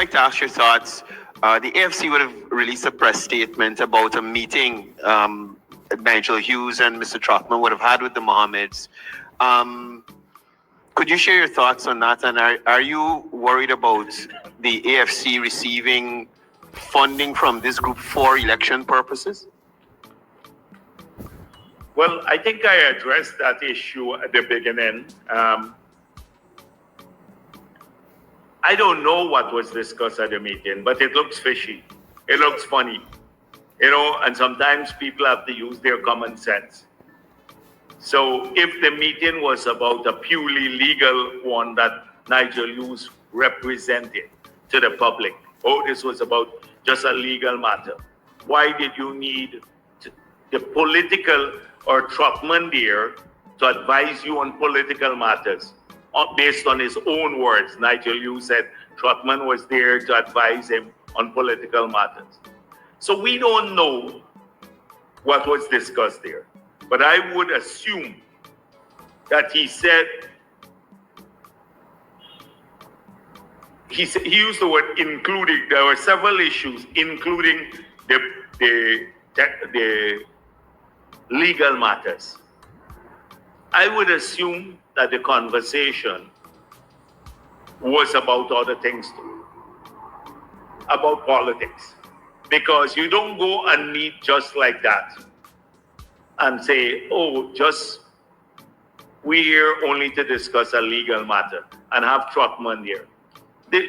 like to ask your thoughts. The A.F.C would have released a press statement about a meeting Nigel Hughes and Mr. Trotman would have had with the Mohameds. Could you share your thoughts on that? And are you worried about the A.F.C receiving funding from this group for election purposes? Well, I think I addressed that issue at the beginning. I don't know what was discussed at the meeting, but it looks fishy. It looks funny, you know, and sometimes people have to use their common sense. So if the meeting was about a purely legal one that Nigel Hughes represented to the public, this was about just a legal matter, why did you need the political or Trotman there to advise you on political matters? Based on his own words, Nigel Hughes said Trotman was there to advise him on political matters. So we don't know what was discussed there. But I would assume that he said, he used the word including. There were several issues, including the legal matters. I would assume that the conversation was about other things too, about politics, because you don't go and meet just like that and say, we're here only to discuss a legal matter and have Trotman there.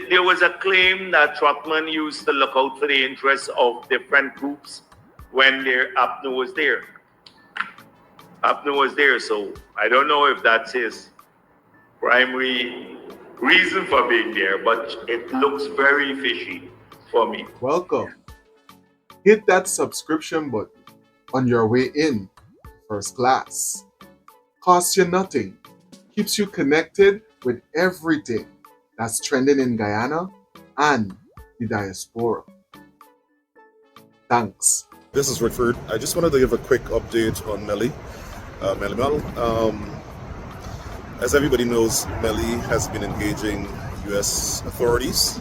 There was a claim that Trotman used to look out for the interests of different groups when their A.P.N.U was there. A.P.N.U was there, so I don't know if that's his primary reason for being there, but it looks very fishy for me. Welcome. Hit that subscription button on your way in first class. Costs you nothing. Keeps you connected with everything that's trending in Guyana and the diaspora. Thanks. This is Rickford. I just wanted to give a quick update on Melly. Melly. As everybody knows, Melly has been engaging U.S. authorities.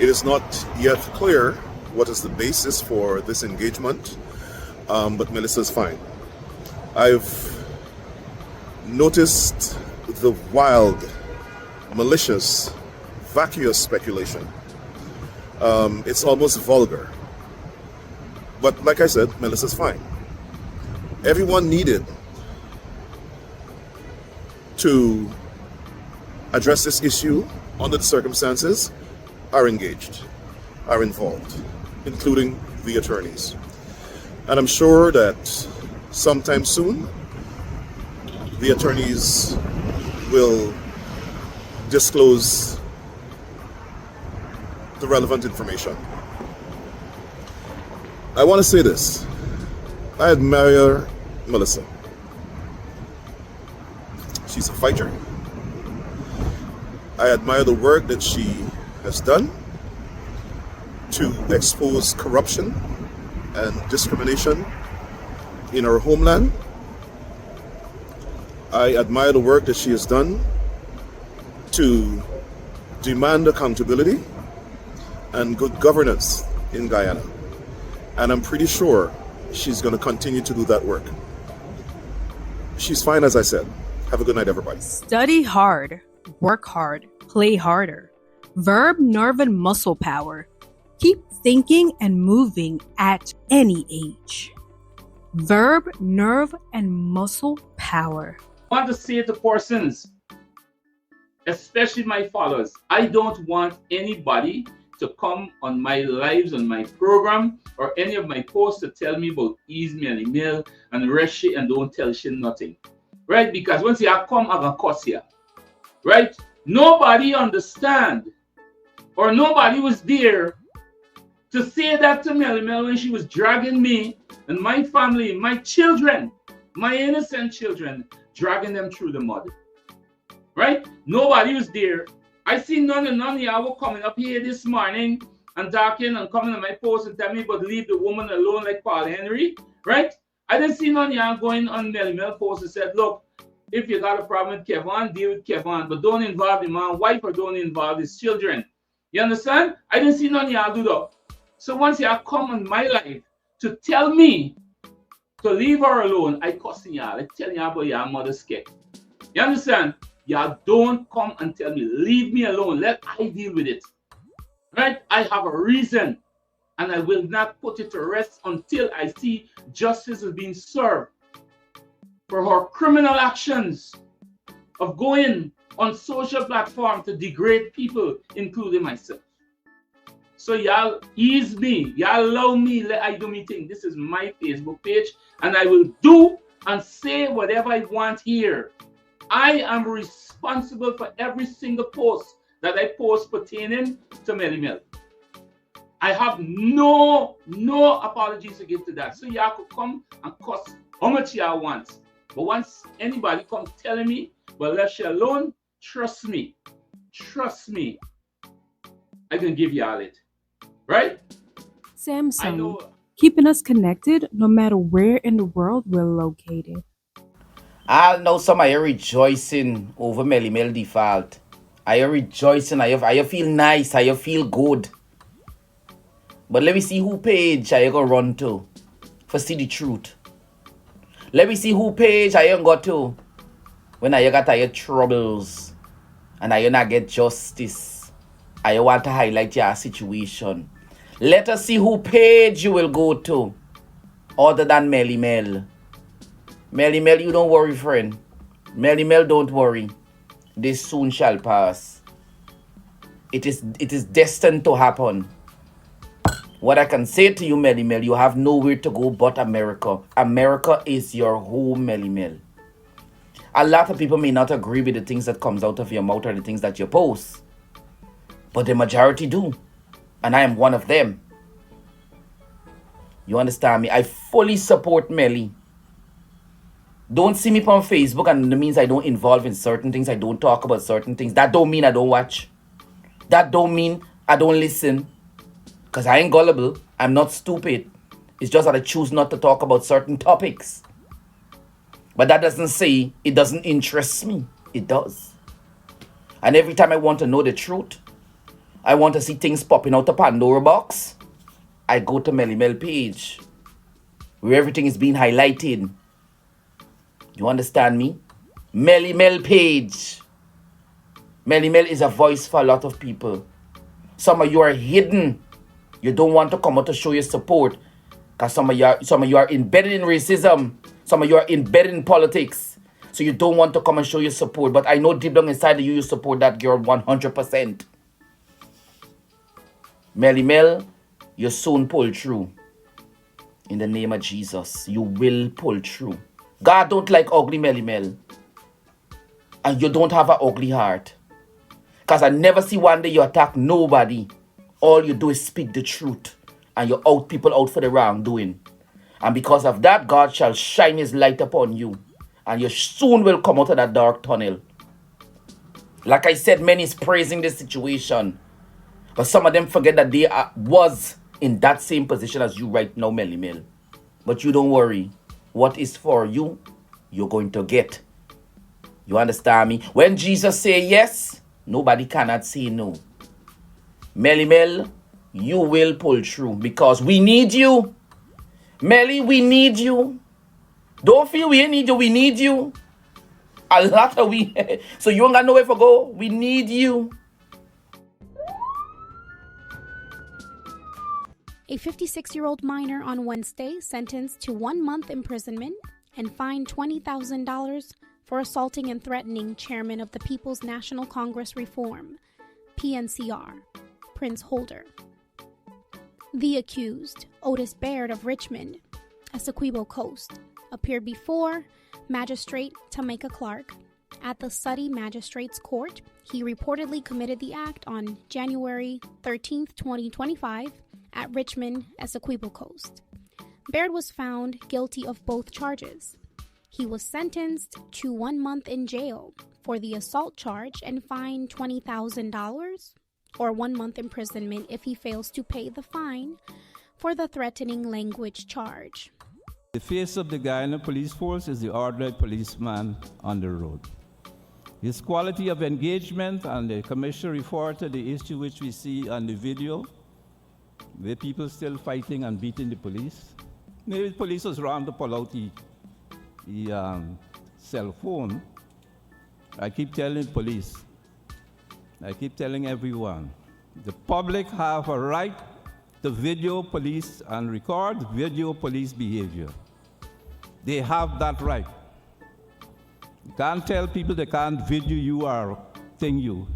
It is not yet clear what is the basis for this engagement, but Melissa's fine. I've noticed the wild, malicious, vacuous speculation. It's almost vulgar. But like I said, Melissa's fine. Everyone needed to address this issue under the circumstances are engaged, are involved, including the attorneys. And I'm sure that sometime soon, the attorneys will disclose the relevant information. I want to say this. I admire Melissa. She's a fighter. I admire the work that she has done to expose corruption and discrimination in our homeland. I admire the work that she has done to demand accountability and good governance in Guyana. And I'm pretty sure she's going to continue to do that work. She's fine, as I said. Have a good night, everybody. Study hard, work hard, play harder. Verb, nerve, and muscle power. Keep thinking and moving at any age. Verb, nerve, and muscle power. I want to say to persons, especially my followers, I don't want anybody to come on my lives, on my program, or any of my posts to tell me about ease me an email and rush shit and don't tell shit nothing. Right? Because once you come, I'm gonna cuss you. Right? Nobody understand, or nobody was there to say that to Melly when she was dragging me and my family, my children, my innocent children, dragging them through the mud. Right? Nobody was there. I see none of y'all were coming up here this morning and talking and coming to my post and telling me but leave the woman alone like Paul Henry. Right? I didn't see none of y'all going on Melly post and said, look, if you got a problem with Kevin, deal with Kevin, but don't involve the man's wife or don't involve his children. You understand? I didn't see none of y'all do that. So once y'all come in my life to tell me to leave her alone, I cussing y'all. I tell y'all about y'all mother's scared. You understand? Y'all don't come and tell me, leave me alone. Let I deal with it. Right? I have a reason. And I will not put it to rest until I see justice is being served for her criminal actions of going on social platform to degrade people, including myself. So y'all ease me. Y'all allow me, let I do me thing. This is my Facebook page, and I will do and say whatever I want here. I am responsible for every single post that I post pertaining to Melly. I have no apologies to give to that. So y'all could come and cuss how much y'all want. But once anybody comes telling me, but left you alone, trust me, I can give y'all it. Right? Samsung, keeping us connected no matter where in the world we're located. I know some are rejoicing over Melly default. I am rejoicing. I feel nice. I feel good. But let me see who page I gonna run to for see the truth. Let me see who page I ain't got to when I got your troubles and I not get justice. I want to highlight your situation. Let us see who page you will go to other than Melly. Melly, you don't worry, friend. Melly, don't worry. This soon shall pass. It is destined to happen. What I can say to you, Melly, you have nowhere to go but America. America is your home, Melly. A lot of people may not agree with the things that comes out of your mouth or the things that you post. But the majority do. And I am one of them. You understand me? I fully support Melly. Don't see me on Facebook and it means I don't involve in certain things. I don't talk about certain things. That don't mean I don't watch. That don't mean I don't listen. Because I ain't gullible. I'm not stupid. It's just that I choose not to talk about certain topics. But that doesn't say it doesn't interest me. It does. And every time I want to know the truth, I want to see things popping out the Pandora box, I go to Melly page, where everything is being highlighted. You understand me? Melly page. Melly is a voice for a lot of people. Some of you are hidden. You don't want to come out to show your support. Because some of you are embedded in racism. Some of you are embedded in politics. So you don't want to come and show your support. But I know deep down inside of you support that girl 100%. Melly, you soon pull through. In the name of Jesus, you will pull through. God don't like ugly Melly. And you don't have an ugly heart. Because I never see one day you attack nobody. All you do is speak the truth. And you out people out for the wrongdoing. And because of that, God shall shine his light upon you. And you soon will come out of that dark tunnel. Like I said, many is praising this situation. But some of them forget that they was in that same position as you right now, Melly. But you don't worry. What is for you, you're going to get. You understand me? When Jesus say yes, nobody cannot say no. Melly, you will pull through because we need you. Melly, we need you. Don't feel we need you. We need you. A lot of we. So you ain't got nowhere to go. We need you. A 56-year-old minor on Wednesday sentenced to 1 month imprisonment and fined $20,000 for assaulting and threatening Chairman of the People's National Congress Reform, PNCR, Prince Holder. The accused, Otis Baird of Richmond, Essequibo Coast, appeared before Magistrate Tameka Clark at the Suddy Magistrates Court. He reportedly committed the act on January 13, 2025, at Richmond, Essequibo Coast. Baird was found guilty of both charges. He was sentenced to 1 month in jail for the assault charge and fined $20,000 or 1 month imprisonment if he fails to pay the fine for the threatening language charge. The face of the Guyana police force is the ordinary policeman on the road. His quality of engagement, and the commissioner reported the issue which we see on the video, where people still fighting and beating the police. Maybe the police was wrong to pull out the cell phone. I keep telling police, I keep telling everyone, the public have a right to video police and record video police behavior. They have that right. You can't tell people they can't video you or thing you.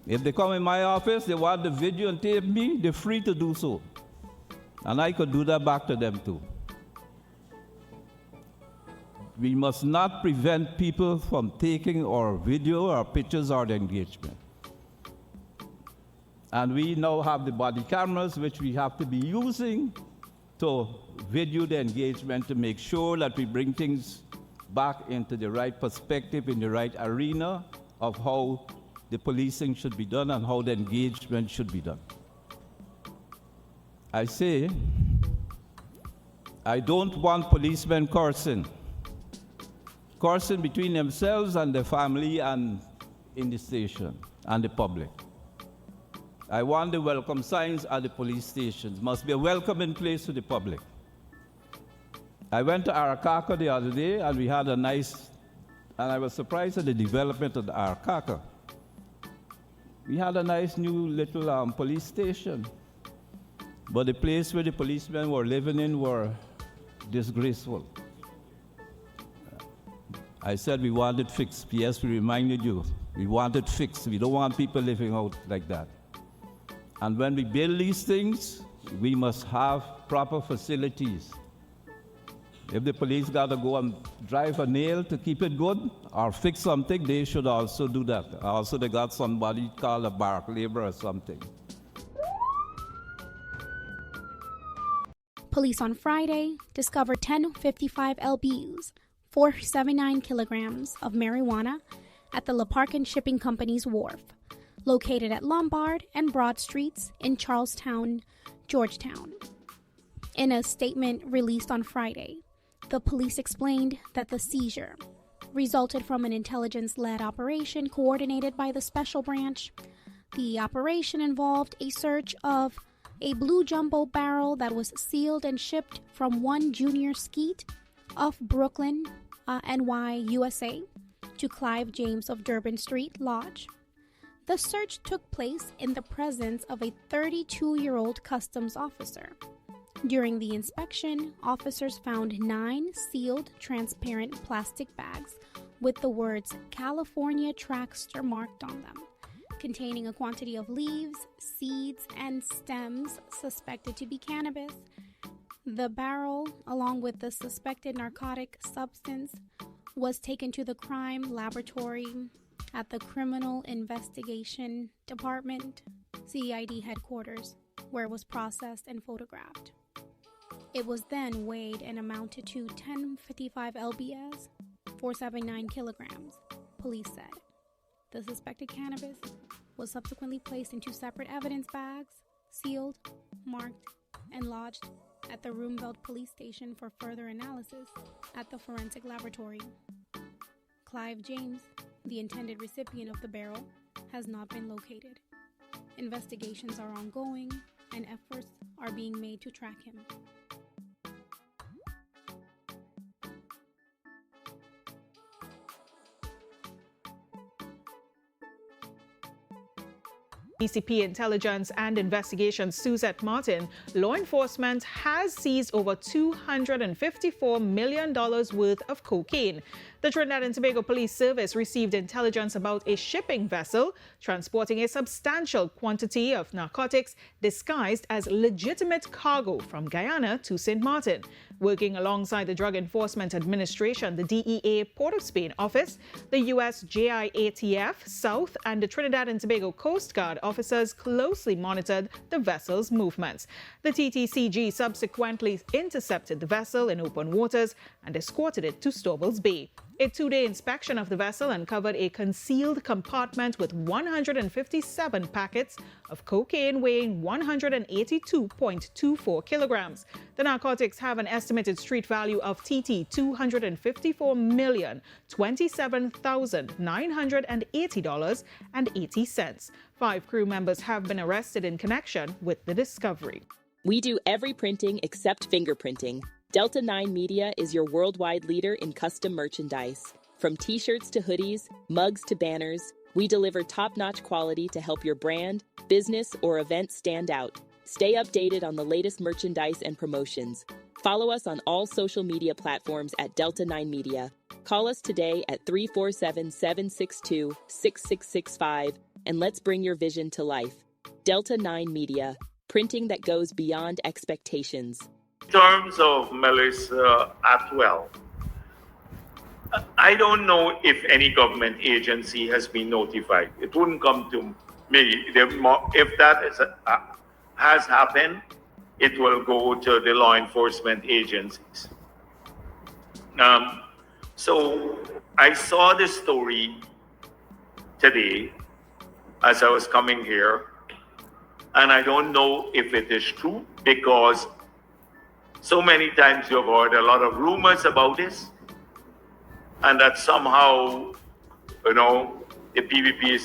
If they come in my office, they want the video and tape me, they're free to do so. And I could do that back to them too. We must not prevent people from taking our video or pictures or the engagement. And we now have the body cameras which we have to be using to video the engagement to make sure that we bring things back into the right perspective, in the right arena of how the policing should be done and how the engagement should be done. I say, I don't want policemen cursing between themselves and their family and in the station and the public. I want the welcome signs at the police stations. Must be a welcoming place to the public. I went to Arakaka the other day and we had a nice, and I was surprised at the development of the Arakaka. We had a nice new little police station, but the place where the policemen were living in were disgraceful. I said we want it fixed. Yes, we reminded you, we want it fixed. We don't want people living out like that. And when we build these things, we must have proper facilities. If the police got to go and drive a nail to keep it good or fix something, they should also do that. Also, they got somebody called a barrack laborer or something. Police on Friday discovered 10 55 lbs, 479 kilograms of marijuana at the Leparkin Shipping Company's wharf, located at Lombard and Broad Streets in Charlestown, Georgetown. In a statement released on Friday, the police explained that the seizure resulted from an intelligence-led operation coordinated by the Special Branch. The operation involved a search of a blue jumbo barrel that was sealed and shipped from one Junior Skeet off Brooklyn, NY, USA, to Clive James of Durban Street Lodge. The search took place in the presence of a 32-year-old customs officer. During the inspection, officers found 9 sealed transparent plastic bags with the words California Trackster marked on them, containing a quantity of leaves, seeds, and stems suspected to be cannabis. The barrel, along with the suspected narcotic substance, was taken to the crime laboratory at the Criminal Investigation Department, CID headquarters, where it was processed and photographed. It was then weighed and amounted to 10 55 lbs, 479 kilograms, police said. The suspected cannabis was subsequently placed into separate evidence bags, sealed, marked, and lodged at the Roomveld police station for further analysis at the forensic laboratory. Clive James, the intended recipient of the barrel, has not been located. Investigations are ongoing and efforts are being made to track him. BCP Intelligence and Investigations Suzette Martin, law enforcement has seized over $254 million worth of cocaine. The Trinidad and Tobago Police Service received intelligence about a shipping vessel transporting a substantial quantity of narcotics disguised as legitimate cargo from Guyana to St. Martin. Working alongside the Drug Enforcement Administration, the DEA Port of Spain office, the USGIATF South, and the Trinidad and Tobago Coast Guard officers closely monitored the vessel's movements. The TTCG subsequently intercepted the vessel in open waters and escorted it to Stobbles Bay. A 2-day inspection of the vessel uncovered a concealed compartment with 157 packets of cocaine weighing 182.24 kilograms. The narcotics have an estimated street value of TT $254,027,980.80. 5 crew members have been arrested in connection with the discovery. We do every printing except fingerprinting. Delta 9 Media is your worldwide leader in custom merchandise. From t-shirts to hoodies, mugs to banners, we deliver top-notch quality to help your brand, business, or event stand out. Stay updated on the latest merchandise and promotions. Follow us on all social media platforms at Delta 9 Media. Call us today at 347-762-6665 and let's bring your vision to life. Delta 9 Media, printing that goes beyond expectations. In terms of Melly's Atwell, I don't know if any government agency has been notified. It wouldn't come to me. If that has happened, it will go to the law enforcement agencies. So I saw this story today as I was coming here, and I don't know if it is true because so many times you've heard a lot of rumors about this, and that somehow, the P.P.P is